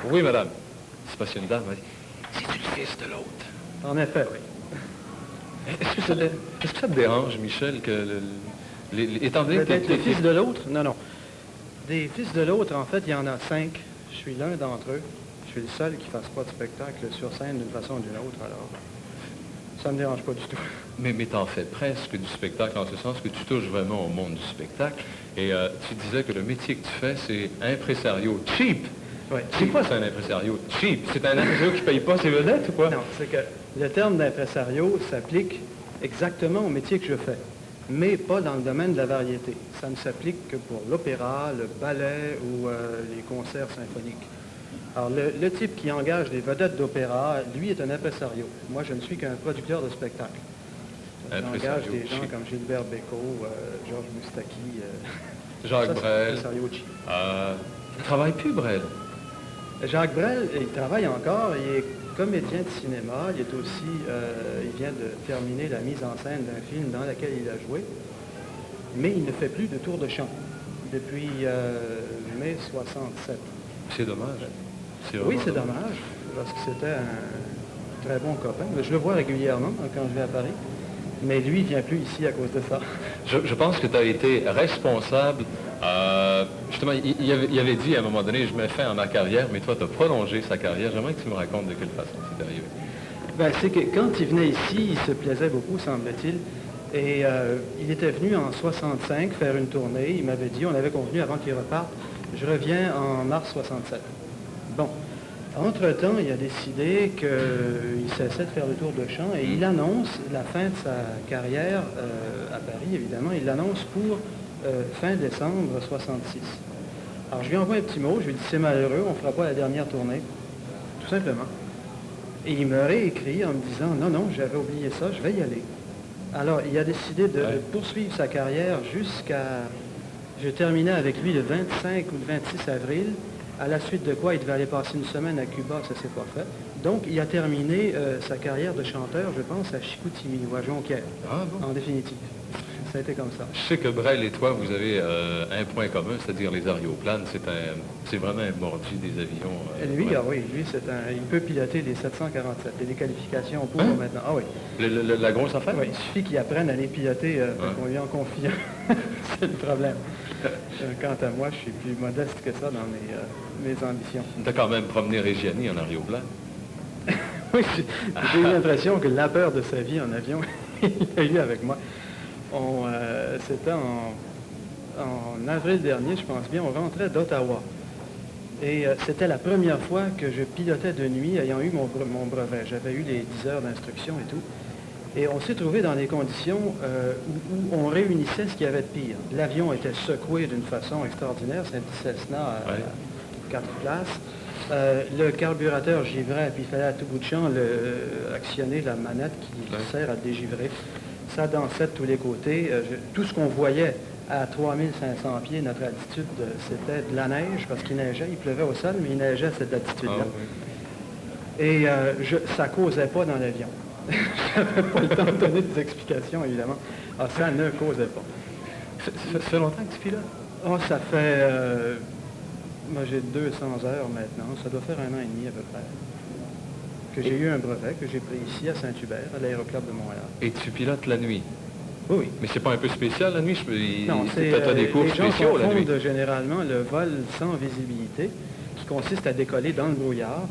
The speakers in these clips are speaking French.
Oui, madame. C'est parce qu'une dame m'a dit, c'est-tu le fils de l'autre? En effet, oui. Est-ce que ça te dérange, Michel, que, étant donné que Peut-être le fils de l'autre? Non, non. Des fils de l'autre, en fait, il y en a 5. Je suis l'un d'entre eux. Je suis le seul qui ne fasse pas de spectacle sur scène d'une façon ou d'une autre, alors ça ne me dérange pas du tout. Mais t'en fais presque du spectacle, en ce sens que tu touches vraiment au monde du spectacle. Et tu disais que le métier que tu fais, c'est impresario cheap. Ouais. C'est quoi, c'est un impresario cheap? C'est un impresario qui ne paye pas ses vedettes ou quoi? Non, c'est que le terme d'impresario s'applique exactement au métier que je fais, mais pas dans le domaine de la variété. Ça ne s'applique que pour l'opéra, le ballet ou les concerts symphoniques. Alors, le type qui engage des vedettes d'opéra, lui, est un impresario. Moi, je ne suis qu'un producteur de spectacle. J'engage des gens comme Gilbert Bécaud, Georges Moustaki, Jacques Brel. Impresario cheap. Il ne travaille plus, Brel. Jacques Brel, il travaille encore, il est comédien de cinéma, il est aussi, il vient de terminer la mise en scène d'un film dans lequel il a joué, mais il ne fait plus de tour de chant depuis mai 67. C'est dommage. Oui, c'est dommage, parce que c'était un très bon copain. Je le vois régulièrement quand je vais à Paris, mais lui, il ne vient plus ici à cause de ça. Je pense que tu as été responsable. Justement, il avait dit à un moment donné, je mets fin à ma carrière, mais toi, tu as prolongé sa carrière. J'aimerais que tu me racontes de quelle façon c'est arrivé. Ben, c'est que quand il venait ici, il se plaisait beaucoup, semble-t-il. Et il était venu en 65 faire une tournée. Il m'avait dit, on avait convenu avant qu'il reparte, je reviens en mars 67. Bon. Entre-temps, il a décidé qu'il cessait de faire le tour de chant et il annonce la fin de sa carrière à Paris, évidemment. Il l'annonce pour fin décembre 66. Alors, je lui envoie un petit mot, je lui dis, c'est malheureux, on ne fera pas la dernière tournée, tout simplement. Et il me réécrit en me disant, non, non, j'avais oublié ça, je vais y aller. Alors, il a décidé de poursuivre sa carrière jusqu'à... Je terminais avec lui le 25 ou le 26 avril, à la suite de quoi il devait aller passer une semaine à Cuba, ça ne s'est pas fait. Donc, il a terminé sa carrière de chanteur, je pense, à Chicoutimi ou à Jonquière, en définitive. Ça a été comme ça. Je sais que Brel et toi, vous avez un point commun, c'est-à-dire les aéroplanes. C'est vraiment un mordu des avions. Lui, oui, lui, il peut piloter les 747, les qualifications pour maintenant. Ah oui. La grosse affaire? Oui, il suffit qu'il apprenne à les piloter qu'on lui en confie. C'est le problème. Quant à moi, je suis plus modeste que ça dans mes ambitions. Tu as quand même promené Reggiani en aéroplane. Oui, j'ai eu l'impression que la peur de sa vie en avion, il l'a eu avec moi. C'était en avril dernier, je pense bien, on rentrait d'Ottawa. Et c'était la première fois que je pilotais de nuit, ayant eu mon brevet. J'avais eu les 10 heures d'instruction et tout. Et on s'est trouvé dans des conditions où on réunissait ce qu'il y avait de pire. L'avion était secoué d'une façon extraordinaire, c'est un Cessna à 4 places. Le carburateur givrait, puis il fallait à tout bout de champ actionner la manette qui sert à dégivrer. Ça dansait de tous les côtés. Tout ce qu'on voyait à 3500 pieds, notre altitude, c'était de la neige, parce qu'il neigeait, il pleuvait au sol, mais il neigeait à cette altitude-là. Et ça causait pas dans l'avion. Je n'avais pas le temps de donner des explications, évidemment. Ah, ça ne causait pas. Ça fait longtemps que tu pilotes? Oh, ça fait... moi, j'ai 200 heures maintenant. Ça doit faire 1 an et demi à peu près. Que j'ai eu un brevet que j'ai pris ici à Saint-Hubert, à l'Aéroclub de Montréal. Et tu pilotes la nuit? Oui. Mais c'est pas un peu spécial la nuit? Non, c'est des cours spéciaux la nuit? Les gens confondent généralement le vol sans visibilité, qui consiste à décoller dans le brouillard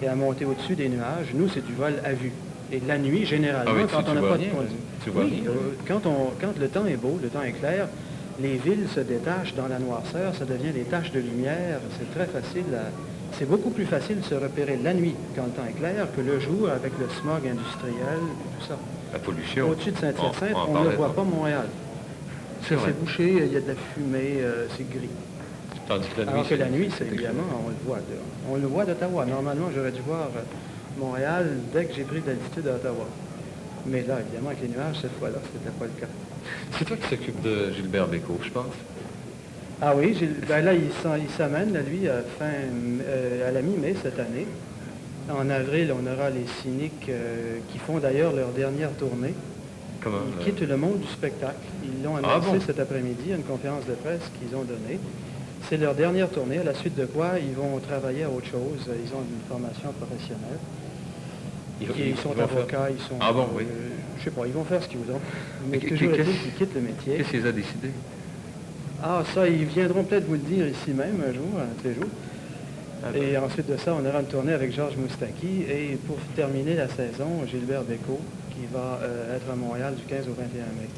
et à monter au-dessus des nuages. Nous, c'est du vol à vue. Et la nuit, généralement, quand on n'a pas de conditions... quand le temps est beau, le temps est clair, les villes se détachent dans la noirceur, ça devient des taches de lumière, c'est très facile C'est beaucoup plus facile de se repérer la nuit quand le temps est clair que le jour avec le smog industriel et tout ça. La pollution. Au-dessus de Saint-Hyacinthe, on ne voit pas Montréal. C'est bouché, il y a de la fumée, c'est gris. Tandis que la nuit, alors que la nuit, c'est évidemment, on le voit. On le voit d'Ottawa. Normalement, j'aurais dû voir Montréal dès que j'ai pris de l'altitude à Ottawa. Mais là, évidemment, avec les nuages, cette fois-là, ce n'était pas le cas. C'est toi qui s'occupe de Gilbert Bécaud, je pense. Ah oui, là, il s'amène, lui, à la mi-mai cette année. En avril, on aura les Cyniques qui font d'ailleurs leur dernière tournée. Comment? Ils quittent le monde du spectacle. Ils l'ont annoncé cet après-midi à une conférence de presse qu'ils ont donnée. c'est leur dernière tournée, à la suite de quoi ils vont travailler à autre chose. Ils ont une formation professionnelle. Ils sont avocats, ils sont... Ah bon, oui. Je sais pas, ils vont faire ce qu'ils voudront. Mais Qu'est- toujours qu'est-ce- est-il qu'ils quittent le métier. Qu'est-ce qu'ils ont décidé? Ah, ça, ils viendront peut-être vous le dire ici même un jour, un de ces jours. Et ensuite de ça, on aura une tournée avec Georges Moustaki. Et pour terminer la saison, Gilbert Bécaud, qui va être à Montréal du 15 au 21 mai.